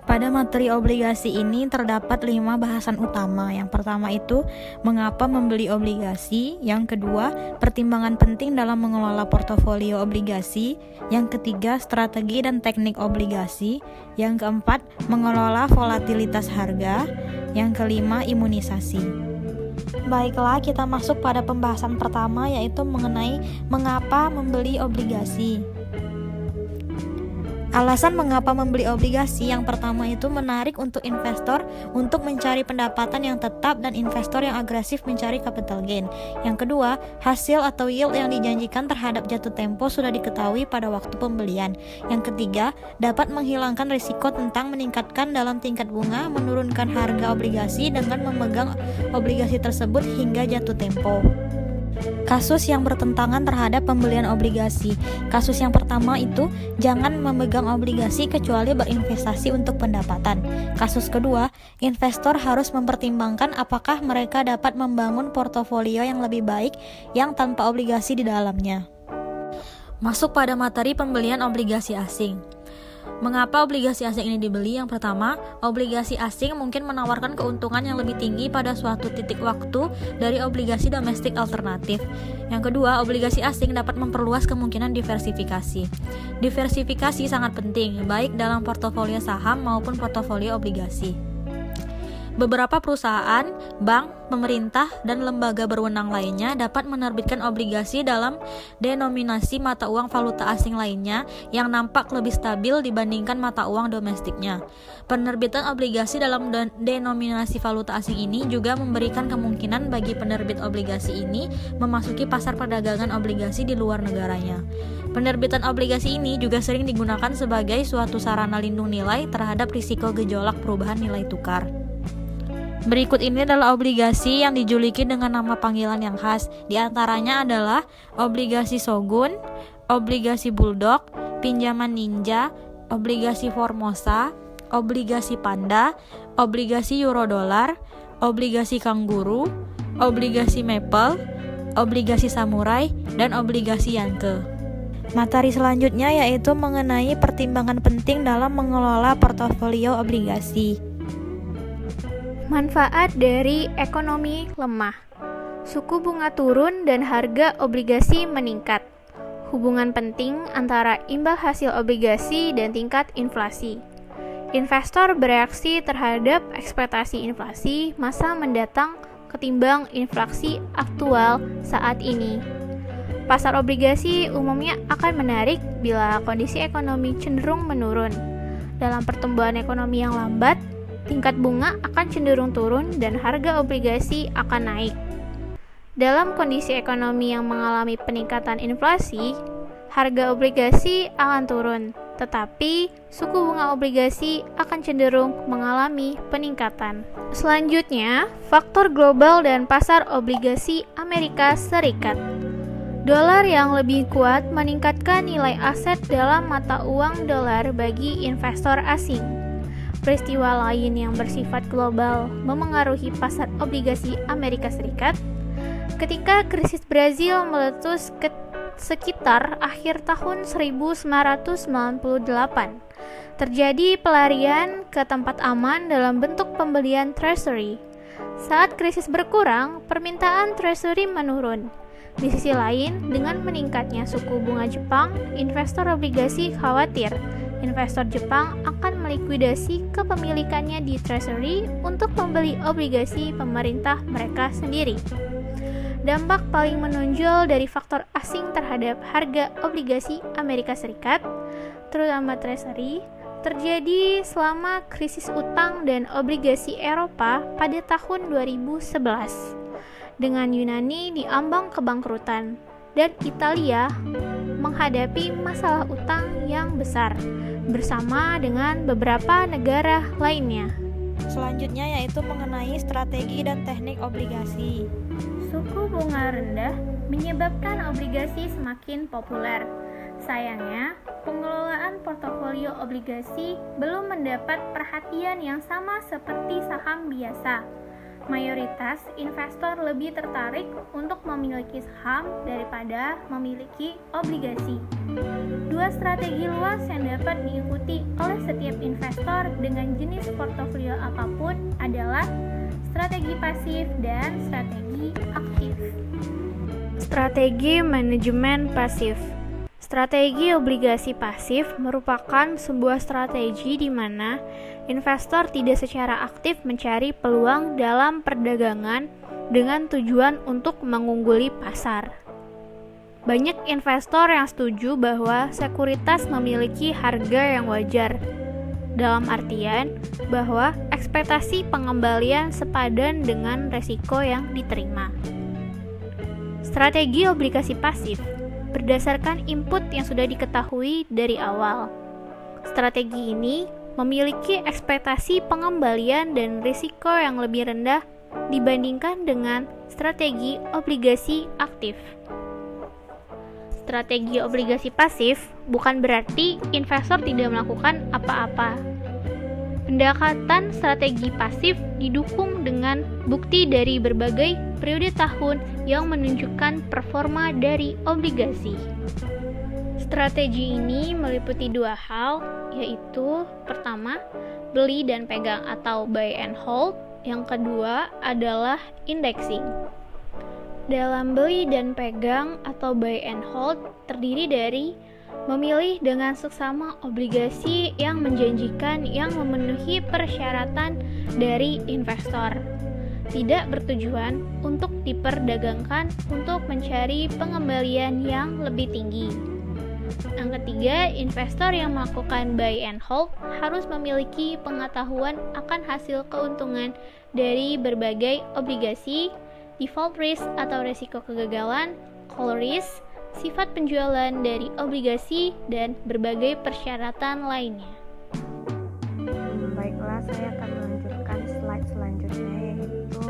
Pada materi obligasi ini terdapat 5 bahasan utama. Yang pertama itu mengapa membeli obligasi, yang kedua pertimbangan penting dalam mengelola portofolio obligasi, yang ketiga strategi dan teknik obligasi, yang keempat mengelola volatilitas harga, yang kelima imunisasi. Baiklah, kita masuk pada pembahasan pertama, yaitu mengenai mengapa membeli obligasi. Alasan mengapa membeli obligasi yang pertama itu menarik untuk investor untuk mencari pendapatan yang tetap dan investor yang agresif mencari capital gain. Yang kedua, hasil atau yield yang dijanjikan terhadap jatuh tempo sudah diketahui pada waktu pembelian. Yang ketiga, dapat menghilangkan risiko tentang meningkatkan dalam tingkat bunga, menurunkan harga obligasi dengan memegang obligasi tersebut hingga jatuh tempo. Kasus yang bertentangan terhadap pembelian obligasi. Kasus yang pertama itu jangan memegang obligasi kecuali berinvestasi untuk pendapatan. Kasus kedua, investor harus mempertimbangkan apakah mereka dapat membangun portofolio yang lebih baik yang tanpa obligasi di dalamnya. Masuk pada materi pembelian obligasi asing. Mengapa obligasi asing ini dibeli? Yang pertama, obligasi asing mungkin menawarkan keuntungan yang lebih tinggi pada suatu titik waktu dari obligasi domestik alternatif. Yang kedua, obligasi asing dapat memperluas kemungkinan diversifikasi. Diversifikasi sangat penting, baik dalam portofolio saham maupun portofolio obligasi. Beberapa perusahaan, bank, pemerintah, dan lembaga berwenang lainnya dapat menerbitkan obligasi dalam denominasi mata uang valuta asing lainnya yang nampak lebih stabil dibandingkan mata uang domestiknya. Penerbitan obligasi dalam denominasi valuta asing ini juga memberikan kemungkinan bagi penerbit obligasi ini memasuki pasar perdagangan obligasi di luar negaranya. Penerbitan obligasi ini juga sering digunakan sebagai suatu sarana lindung nilai terhadap risiko gejolak perubahan nilai tukar. Berikut ini adalah obligasi yang dijuluki dengan nama panggilan yang khas. Di antaranya adalah obligasi Shogun, obligasi Bulldog, pinjaman Ninja, obligasi Formosa, obligasi Panda, obligasi Eurodolar, obligasi Kangguru, obligasi Maple, obligasi Samurai, dan obligasi Yankee. Materi selanjutnya yaitu mengenai pertimbangan penting dalam mengelola portofolio obligasi. Manfaat dari ekonomi lemah. Suku bunga turun dan harga obligasi meningkat. Hubungan penting antara imbal hasil obligasi dan tingkat inflasi. Investor bereaksi terhadap ekspektasi inflasi masa mendatang ketimbang inflasi aktual saat ini. Pasar obligasi umumnya akan menarik bila kondisi ekonomi cenderung menurun. Dalam pertumbuhan ekonomi yang lambat, tingkat bunga akan cenderung turun dan harga obligasi akan naik. Dalam kondisi ekonomi yang mengalami peningkatan inflasi, harga obligasi akan turun, tetapi suku bunga obligasi akan cenderung mengalami peningkatan. Selanjutnya, faktor global dan pasar obligasi Amerika Serikat. Dolar yang lebih kuat meningkatkan nilai aset dalam mata uang dolar bagi investor asing. Peristiwa lain yang bersifat global memengaruhi pasar obligasi Amerika Serikat. Ketika krisis Brazil meletus sekitar akhir tahun 1998, terjadi pelarian ke tempat aman dalam bentuk pembelian treasury. Saat krisis berkurang, permintaan treasury menurun. Di sisi lain, dengan meningkatnya suku bunga Jepang, investor obligasi khawatir investor Jepang akan melikuidasi kepemilikannya di treasury untuk membeli obligasi pemerintah mereka sendiri. Dampak paling menonjol dari faktor asing terhadap harga obligasi Amerika Serikat, terutama treasury, terjadi selama krisis utang dan obligasi Eropa pada tahun 2011, dengan Yunani diambang kebangkrutan dan Italia menghadapi masalah utang yang besar bersama dengan beberapa negara lainnya. Selanjutnya yaitu mengenai strategi dan teknik obligasi. Suku bunga rendah menyebabkan obligasi semakin populer. Sayangnya, pengelolaan portofolio obligasi belum mendapat perhatian yang sama seperti saham biasa. Mayoritas investor lebih tertarik untuk memiliki saham daripada memiliki obligasi. Dua strategi luas yang dapat diikuti oleh setiap investor dengan jenis portofolio apapun adalah strategi pasif dan strategi aktif. Strategi manajemen pasif. Strategi obligasi pasif merupakan sebuah strategi di mana investor tidak secara aktif mencari peluang dalam perdagangan dengan tujuan untuk mengungguli pasar. Banyak investor yang setuju bahwa sekuritas memiliki harga yang wajar, dalam artian bahwa ekspektasi pengembalian sepadan dengan resiko yang diterima. Strategi obligasi pasif berdasarkan input yang sudah diketahui dari awal. Strategi ini memiliki ekspektasi pengembalian dan risiko yang lebih rendah dibandingkan dengan strategi obligasi aktif. Strategi obligasi pasif bukan berarti investor tidak melakukan apa-apa. Pendekatan strategi pasif didukung dengan bukti dari berbagai periode tahun yang menunjukkan performa dari obligasi. Strategi ini meliputi dua hal, yaitu pertama, beli dan pegang atau buy and hold. Yang kedua adalah indexing. Dalam beli dan pegang atau buy and hold terdiri dari memilih dengan seksama obligasi yang menjanjikan yang memenuhi persyaratan dari investor, tidak bertujuan untuk diperdagangkan untuk mencari pengembalian yang lebih tinggi. Yang ketiga, investor yang melakukan buy and hold harus memiliki pengetahuan akan hasil keuntungan dari berbagai obligasi, default risk atau risiko kegagalan, call risk, sifat penjualan dari obligasi, dan berbagai persyaratan lainnya. Baiklah, saya akan melanjutkan slide selanjutnya, yaitu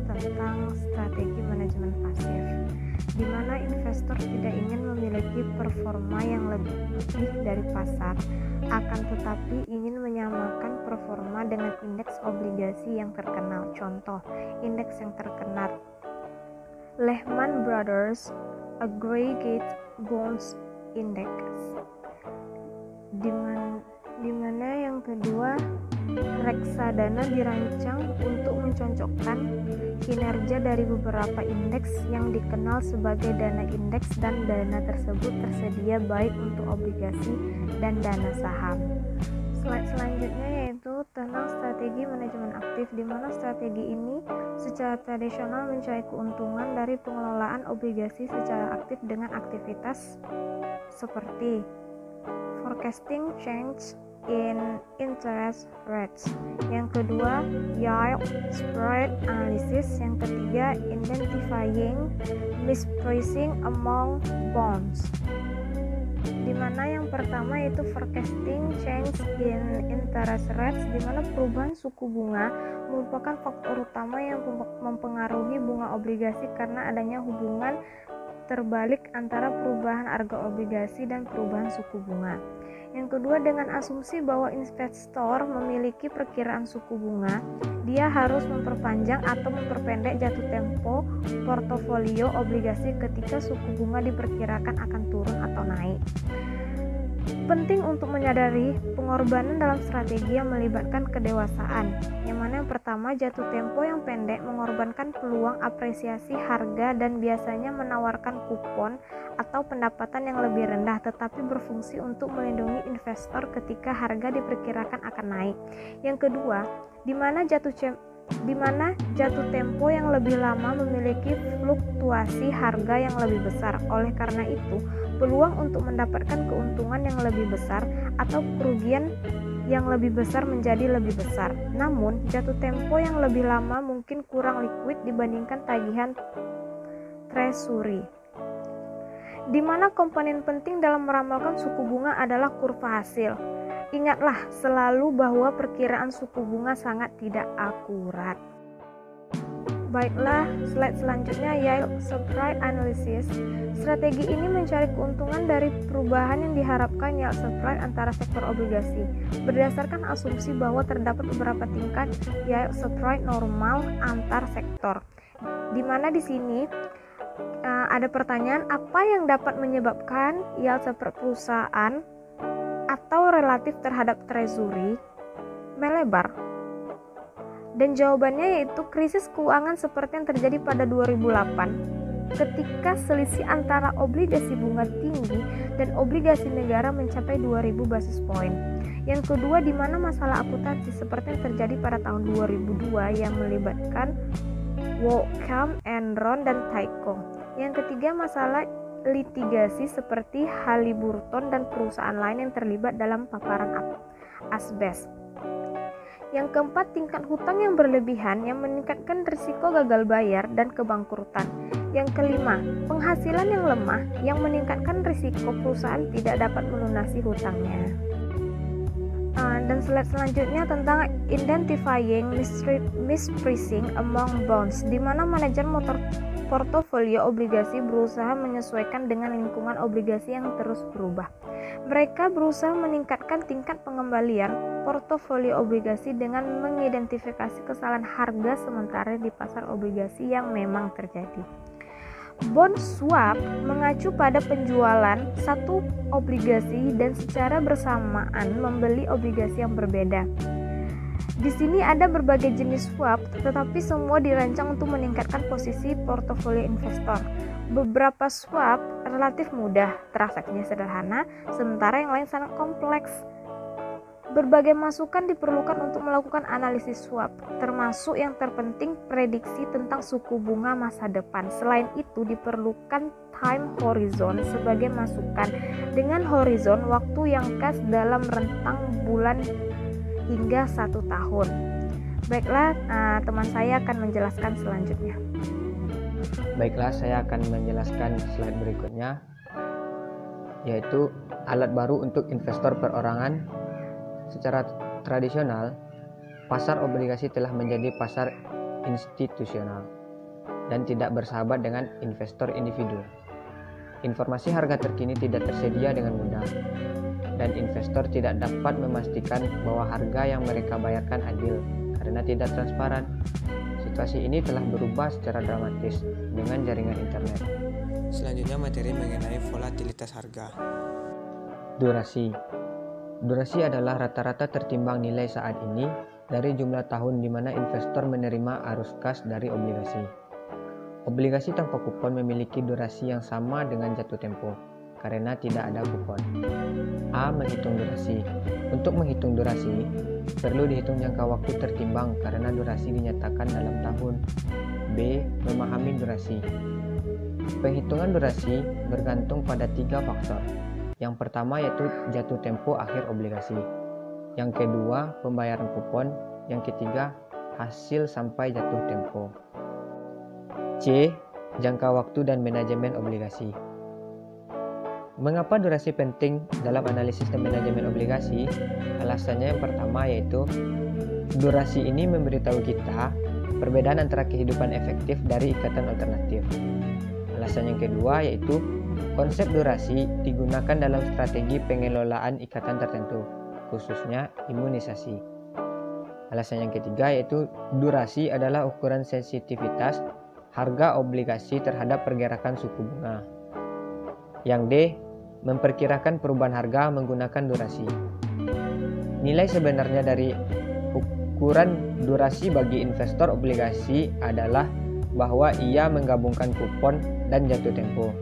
tentang strategi manajemen pasif, di mana investor tidak ingin memiliki performa yang lebih dari pasar, akan tetapi ingin menyamakan performa dengan indeks obligasi yang terkenal. Contoh, indeks yang terkenal Lehman Brothers Aggregate Bonds Index, di mana yang kedua, reksadana dirancang untuk mencocokkan kinerja dari beberapa indeks yang dikenal sebagai dana indeks, dan dana tersebut tersedia baik untuk obligasi dan dana saham. Slide selanjutnya yaitu tentang strategi manajemen aktif, di mana strategi ini secara tradisional mencari keuntungan dari pengelolaan obligasi secara aktif dengan aktivitas seperti forecasting change in interest rates. Yang kedua, yield spread analysis. Yang ketiga, identifying mispricing among bonds. Di mana yang pertama yaitu forecasting change in interest rates, di mana perubahan suku bunga merupakan faktor utama yang mempengaruhi bunga obligasi karena adanya hubungan terbalik antara perubahan harga obligasi dan perubahan suku bunga. Yang kedua, dengan asumsi bahwa investor memiliki perkiraan suku bunga, dia harus memperpanjang atau memperpendek jatuh tempo portofolio obligasi ketika suku bunga diperkirakan akan turun atau naik. Penting untuk menyadari pengorbanan dalam strategi yang melibatkan kedewasaan, yang mana yang pertama, jatuh tempo yang pendek mengorbankan peluang apresiasi harga dan biasanya menawarkan kupon atau pendapatan yang lebih rendah, tetapi berfungsi untuk melindungi investor ketika harga diperkirakan akan naik. Yang kedua, di mana jatuh tempo yang lebih lama memiliki fluktuasi harga yang lebih besar. Oleh karena itu, peluang untuk mendapatkan keuntungan yang lebih besar atau kerugian yang lebih besar menjadi lebih besar. Namun, jatuh tempo yang lebih lama mungkin kurang liquid dibandingkan tagihan treasury. Di mana komponen penting dalam meramalkan suku bunga adalah kurva hasil. Ingatlah selalu bahwa perkiraan suku bunga sangat tidak akurat. Baiklah, slide selanjutnya yield spread analysis. Strategi ini mencari keuntungan dari perubahan yang diharapkan yield spread antara sektor obligasi, berdasarkan asumsi bahwa terdapat beberapa tingkat yield spread normal antar sektor. Di mana di sini ada pertanyaan, apa yang dapat menyebabkan yield spread perusahaan atau relatif terhadap treasury melebar? Dan jawabannya yaitu krisis keuangan seperti yang terjadi pada 2008 ketika selisih antara obligasi bunga tinggi dan obligasi negara mencapai 2000 basis point. Yang kedua, di mana masalah akuntansi seperti yang terjadi pada tahun 2002 yang melibatkan Wacom, Enron, dan Tyco. Yang ketiga, masalah litigasi seperti Halliburton dan perusahaan lain yang terlibat dalam paparan asbes. Yang keempat, tingkat hutang yang berlebihan yang meningkatkan risiko gagal bayar dan kebangkrutan. Yang kelima, penghasilan yang lemah yang meningkatkan risiko perusahaan tidak dapat melunasi hutangnya. Dan slide selanjutnya tentang identifying mispricing among bonds, di mana manajer portofolio obligasi berusaha menyesuaikan dengan lingkungan obligasi yang terus berubah. Mereka berusaha meningkatkan tingkat pengembalian portofolio obligasi dengan mengidentifikasi kesalahan harga sementara di pasar obligasi yang memang terjadi. Bond swap mengacu pada penjualan satu obligasi dan secara bersamaan membeli obligasi yang berbeda. Di sini ada berbagai jenis swap, tetapi semua dirancang untuk meningkatkan posisi portofolio investor. Beberapa swap relatif mudah, transaksinya sederhana, sementara yang lain sangat kompleks. Berbagai masukan diperlukan untuk melakukan analisis swap, termasuk yang terpenting prediksi tentang suku bunga masa depan. Selain itu diperlukan time horizon sebagai masukan dengan horizon waktu yang khas dalam rentang bulan hingga 1 tahun. Baiklah, teman saya akan menjelaskan selanjutnya. Baiklah, saya akan menjelaskan slide berikutnya, yaitu alat baru untuk investor perorangan. Secara tradisional, pasar obligasi telah menjadi pasar institusional dan tidak bersahabat dengan investor individu. Informasi harga terkini tidak tersedia dengan mudah, dan investor tidak dapat memastikan bahwa harga yang mereka bayarkan adil karena tidak transparan. Situasi ini telah berubah secara dramatis dengan jaringan internet. Selanjutnya materi mengenai volatilitas harga. Durasi adalah rata-rata tertimbang nilai saat ini dari jumlah tahun di mana investor menerima arus kas dari obligasi. Obligasi tanpa kupon memiliki durasi yang sama dengan jatuh tempo karena tidak ada kupon. A. Menghitung durasi. Untuk menghitung durasi, perlu dihitung jangka waktu tertimbang karena durasi dinyatakan dalam tahun. B. Memahami durasi. Penghitungan durasi bergantung pada 3 faktor. Yang pertama yaitu jatuh tempo akhir obligasi. Yang kedua, pembayaran kupon. Yang ketiga, hasil sampai jatuh tempo. C. Jangka waktu dan manajemen obligasi. Mengapa durasi penting dalam analisis dan manajemen obligasi? Alasannya yang pertama yaitu durasi ini memberitahu kita perbedaan antara kehidupan efektif dari ikatan alternatif. Alasan yang kedua yaitu konsep durasi digunakan dalam strategi pengelolaan ikatan tertentu, khususnya imunisasi. Alasan yang ketiga yaitu durasi adalah ukuran sensitivitas harga obligasi terhadap pergerakan suku bunga. Yang D, memperkirakan perubahan harga menggunakan durasi. Nilai sebenarnya dari ukuran durasi bagi investor obligasi adalah bahwa ia menggabungkan kupon dan jatuh tempo.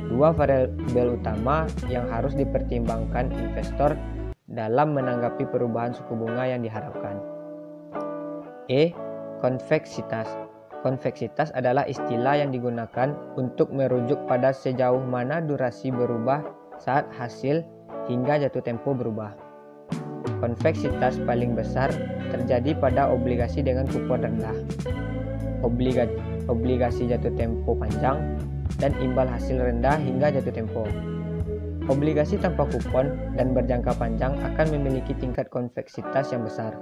2 variabel utama yang harus dipertimbangkan investor dalam menanggapi perubahan suku bunga yang diharapkan. E. Konveksitas. Konveksitas adalah istilah yang digunakan untuk merujuk pada sejauh mana durasi berubah saat hasil hingga jatuh tempo berubah. Konveksitas paling besar terjadi pada obligasi dengan kupon rendah, obligasi jatuh tempo panjang, dan imbal hasil rendah hingga jatuh tempo. Obligasi tanpa kupon dan berjangka panjang akan memiliki tingkat konveksitas yang besar.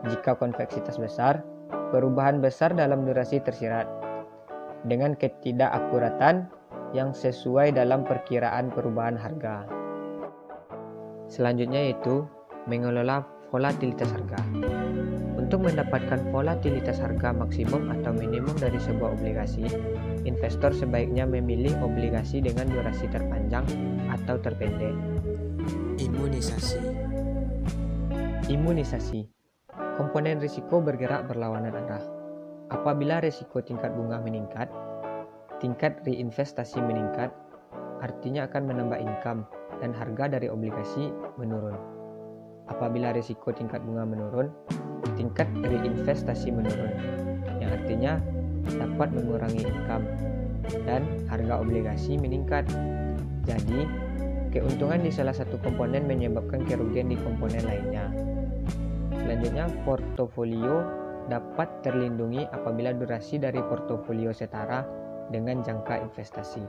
Jika konveksitas besar, perubahan besar dalam durasi tersirat dengan ketidakakuratan yang sesuai dalam perkiraan perubahan harga. Selanjutnya yaitu mengelola volatilitas harga. Untuk mendapatkan volatilitas harga maksimum atau minimum dari sebuah obligasi, investor sebaiknya memilih obligasi dengan durasi terpanjang atau terpendek. Imunisasi. Komponen risiko bergerak berlawanan arah. Apabila risiko tingkat bunga meningkat, tingkat reinvestasi meningkat, artinya akan menambah income dan harga dari obligasi menurun. Apabila risiko tingkat bunga menurun, tingkat reinvestasi menurun, yang artinya dapat mengurangi income dan harga obligasi meningkat. Jadi, keuntungan di salah satu komponen menyebabkan kerugian di komponen lainnya. Selanjutnya, portofolio dapat terlindungi apabila durasi dari portofolio setara dengan jangka investasi.